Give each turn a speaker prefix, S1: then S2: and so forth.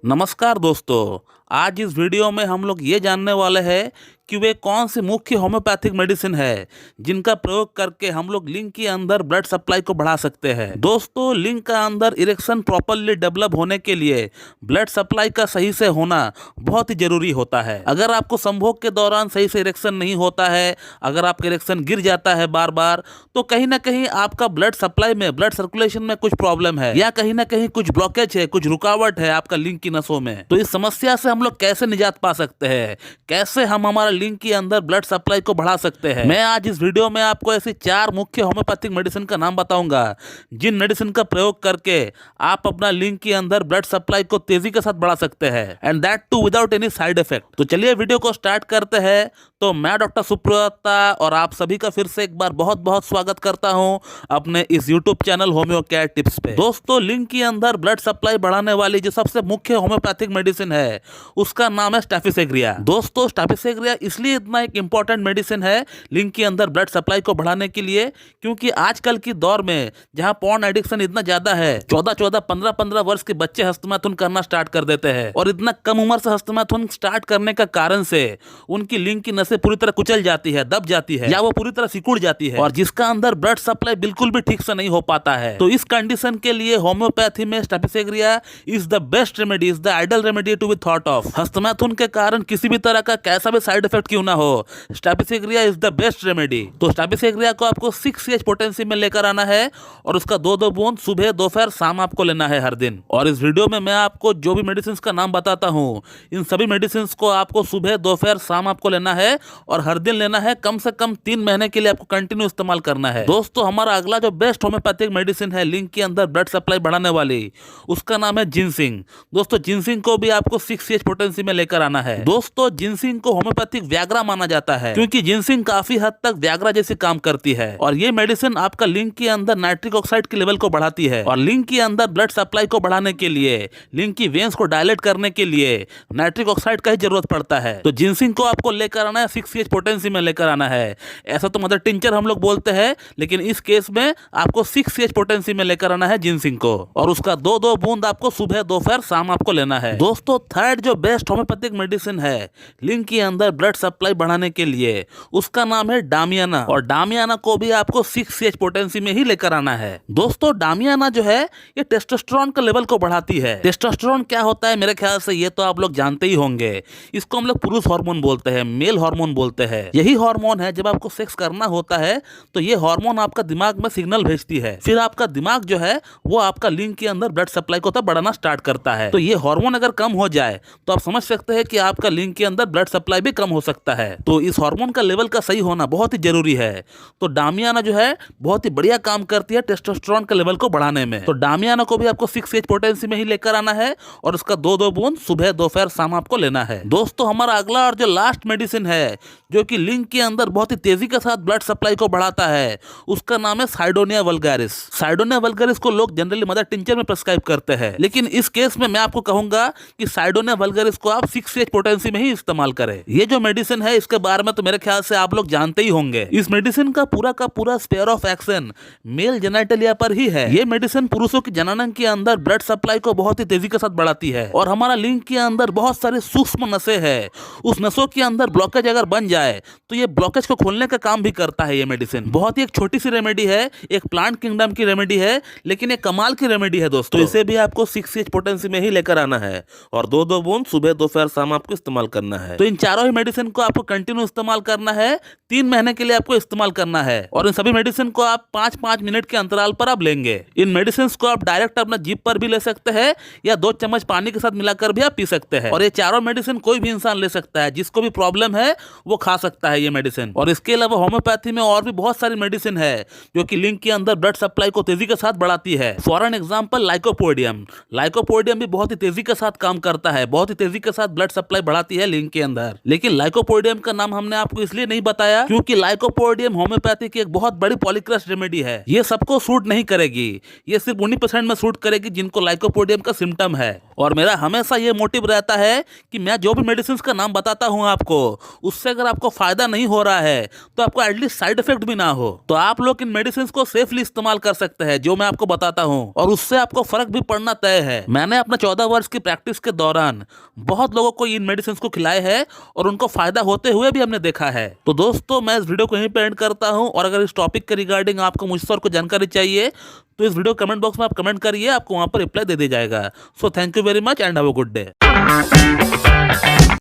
S1: नमस्कार दोस्तों। आज इस वीडियो में हम लोग ये जानने वाले हैं कि वे कौन सी मुख्य होम्योपैथिक मेडिसिन है जिनका प्रयोग करके हम लोग लिंग के अंदर ब्लड सप्लाई को बढ़ा सकते हैं। दोस्तों, लिंग का अंदर इरेक्शन प्रॉपरली डेवलप होने के लिए ब्लड सप्लाई का सही से होना बहुत ही जरूरी होता है। अगर आपको संभोग के दौरान सही से इरेक्शन नहीं होता है, अगर आपका इरेक्शन गिर जाता है बार बार, तो कहीं ना कहीं आपका ब्लड सप्लाई में, ब्लड सर्कुलेशन में कुछ प्रॉब्लम है या कहीं ना कहीं कुछ ब्लॉकेज है, कुछ रुकावट है आपका लिंग की नसों में। तो इस समस्या से हम लोग कैसे निजात पा सकते हैं, कैसे हम हमारा लिंग के अंदर ब्लड सप्लाई को बढ़ा सकते हैं, मैं आज इस वीडियो में आपको ऐसी 4 मुख्य होम्योपैथिक मेडिसिन का नाम बताऊंगा जिन मेडिसिन का प्रयोग करके आप अपना लिंग के अंदर ब्लड सप्लाई को तेजी के साथ बढ़ा सकते हैं, and that too without any side effect. तो चलिए वीडियो को स्टार्ट करते हैं। तो मैं डॉक्टर सुप्रता और आप सभी का फिर से एक बार बहुत बहुत स्वागत करता हूं अपने इस YouTube channel homeo care tips पे। दोस्तों, लिंग के अंदर ब्लड सप्लाई बढ़ाने वाली जो सबसे मुख्य होम्योपैथिक मेडिसिन है उसका नाम है स्टैफिसेग्रिया। दोस्तों, स्टैफिसेग्रिया इसलिए इतना एक इंपॉर्टेंट मेडिसिन है लिंग के अंदर ब्लड सप्लाई को बढ़ाने के लिए क्योंकि आजकल की दौर में जहां पॉर्न एडिक्शन इतना ज्यादा है, 14-14, 15-15 वर्ष के बच्चे हस्तमैथुन करना स्टार्ट कर देते हैं और इतना कम उम्र से हस्तमैथुन स्टार्ट करने का कारण से उनकी लिंग की नसें पूरी तरह कुचल जाती है, दब जाती है या वो पूरी तरह सिकुड़ जाती है और जिसका अंदर ब्लड सप्लाई बिल्कुल भी ठीक से नहीं हो पाता है। तो इस कंडीशन के लिए होम्योपैथी में Staphysagria is the best remedy, is the ideal remedy to be thought of. हस्तमैथुन के कारण किसी भी तरह का कैसा भी साइड इफेक्ट क्यों ना हो, स्टैफिसेग्रिया इज द बेस्ट रेमेडी। तो स्टैफिसेग्रिया को आपको 6 पोटेंसी में लेकर आना है और उसका 2-2 बूंद सुबह, दोपहर, शाम आपको लेना है हर दिन। और इस वीडियो में मैं आपको जो भी मेडिसिन का नाम बताता हूँ, इन सभी मेडिसिन को आपको सुबह, दोपहर, शाम आपको लेना है और हर दिन लेना है। कम से कम 3 महीने के लिए आपको कंटिन्यू इस्तेमाल करना है। दोस्तों, हमारा अगला जो बेस्ट होम्योपैथिक मेडिसिन है लिंग के अंदर ब्लड सप्लाई बढ़ाने वाली, उसका नाम है जिनसिंग। दोस्तों, जिनसिंग को भी आपको 6 पोटेंसी में लेकर आना है। दोस्तों, जिनसिंग को होम्योपैथिक व्याग्रा माना जाता है क्योंकि जिनसिंग काफी हद तक व्याग्रा जैसे काम करती है और ये मेडिसिन आपका लिंग के अंदर नाइट्रिक ऑक्साइड के लेवल को बढ़ाती है और लिंग के अंदर ब्लड सप्लाई को बढ़ाने के लिए, लिंग की वेन्स को डायलेट करने के लिए नाइट्रिक ऑक्साइड का ही जरूरत पड़ता है। तो जिनसिंग को आपको लेकर आना है, 6 पोटेंसी में लेकर आना है। ऐसा तो मदर टिंचर हम लोग बोलते हैं, लेकिन इस केस में आपको 6 पोटेंसी में लेकर आना है जिनसिंग को और उसका 2-2 बूंद आपको सुबह, दोपहर, शाम आपको लेना है। दोस्तों, थर्ड जो बेस्ट होम्योपैथिक मेडिसिन है लिंग के अंदर ब्लड सप्लाई बढ़ाने के लिए, उसका नाम है डामियाना और डामियाना को भी आपको 6 पोटेंसी में ही लेकर आना है। दोस्तों, डामियाना जो है ये टेस्टोस्टेरोन के लेवल को बढ़ाती है। टेस्टोस्टेरोन क्या होता है, मेरे ख्याल से ये तो आप लोग जानते ही होंगे। इसको हम लोग पुरुष हार्मोन बोलते हैं, मेल हार्मोन बोलते हैं। यही हार्मोन है जब आपको सेक्स करना होता है तो ये हार्मोन आपका दिमाग में सिग्नल भेजती है, फिर आपका दिमाग जो है वो आपका लिंग के अंदर ब्लड सप्लाई को तब बढ़ाना स्टार्ट करता है। तो ये हार्मोन अगर कम हो जाए तो आप समझ सकते हैं कि आपका लिंग के अंदर ब्लड सप्लाई भी कम हो सकता है। तो इस हार्मोन का लेवल का सही होना बहुत ही जरूरी है। तो डामियाना जो है बहुत ही बढ़िया काम करती है टेस्टोस्टेरोन के लेवल को बढ़ाने में। तो डामियाना को भी आपको 6 पोटेंसी में ही लेकर आना है और उसका 2-2 बूंद सुबह, दोपहर, शाम आपको लेना है। दोस्तों, हमारा अगला और जो लास्ट मेडिसिन है जो कि लिंग के अंदर बहुत ही तेजी के साथ ब्लड सप्लाई को बढ़ाता है, उसका नाम है साइडोनिया वल्गारिस। साइडोनिया वल्गारिस को लोग जनरली मदर टिंचर में प्रिस्क्राइब करते हैं, लेकिन इस केस में मैं आपको कहूंगा कि साइडोनिया वल्गारिस को आप 6 पोटेंसी में ही इस्तेमाल करें। ये जो मेडिसिन है इसके बारे में तो मेरे ख्याल से आप लोग जानते ही होंगे। इस मेडिसिन का पूरा sphere of action male genitalia पर ही है। ये मेडिसिन पुरुषों की जननांग के अंदर ब्लड सप्लाई को बहुत ही तेजी के साथ बढ़ाती है और हमारा लिंग के अंदर बहुत सारे सूक्ष्म नसें हैं, उस नसों के अंदर ब्लॉकेज अगर बन जाए तो ये ब्लॉकेज को खोलने का काम भी करता है। ये मेडिसिन बहुत ही एक छोटी सी रेमेडी है, एक प्लांट किंगडम की रेमेडी है, लेकिन एक कमाल की रेमेडी है दोस्तों। तो इसे भी आपको 6 पोटेंसी में ही लेकर आना है और 2-2 बूंद सुबह, दोपहर, शाम आपको इस्तेमाल करना है। तो इन चारों ही मेडिसिन को आपको कंटिन्यू इस्तेमाल करना है, 3 महीने के लिए आपको इस्तेमाल करना है और इन सभी मेडिसिन को आप 5-5 मिनट के अंतराल पर आप लेंगे। इन मेडिसिन को आप डायरेक्ट अपना जीभ पर भी ले सकते हैं या 2 चम्मच पानी के साथ मिलाकर भी आप पी सकते हैं। और ये चारों मेडिसिन कोई भी इंसान ले सकता है, जिसको भी प्रॉब्लम है वो खा सकता है ये मेडिसिन। और इसके अलावा होम्योपैथी में और भी बहुत सारी मेडिसिन है जो कि लिंग के अंदर ब्लड सप्लाई को तेजी के साथ बढ़ाती है। For an example lycopodium. Lycopodium भी बहुत ही तेजी के साथ काम करता है, बहुत ही तेजी के साथ ब्लड सप्लाई बढ़ाती है लिंग के अंदर। लेकिन लाइकोपोडियम का नाम हमने आपको इसलिए नहीं बताया क्योंकि लाइकोपोडियम होम्योपैथी की एक बहुत बड़ी पॉलीक्रस्ट रेमेडी है। ये सबको सूट नहीं करेगी, ये सिर्फ 19% में सूट करेगी जिनको लाइकोपोडियम का सिम्टम है। और मेरा हमेशा ये मोटिव रहता है कि मैं जो भी मेडिसिन का नाम बताता हूँ आपको, उससे अगर आपको फायदा नहीं हो रहा है तो आपको एटलीस्ट साइड इफेक्ट भी ना हो, तो आप लोग इन मेडिसिन को सेफली इस्तेमाल कर सकते हैं जो मैं आपको बताता हूँ, और उससे आपको फर्क भी पड़ना तय है। मैंने अपने 14 वर्ष की प्रैक्टिस के दौरान बहुत लोगों को इन मेडिसिन को खिलाए हैं और उनको फायदा होते हुए भी हमने देखा है। तो दोस्तों मैं इस वीडियो को यहीं पे एंड करता हूँ, और अगर इस टॉपिक के रिगार्डिंग आपको मुझसे और कोई जानकारी चाहिए तो इस वीडियो कमेंट बॉक्स में आप कमेंट करिए, आपको वहां पर रिप्लाई दे दिया जाएगा। So thank you very much and have a good day.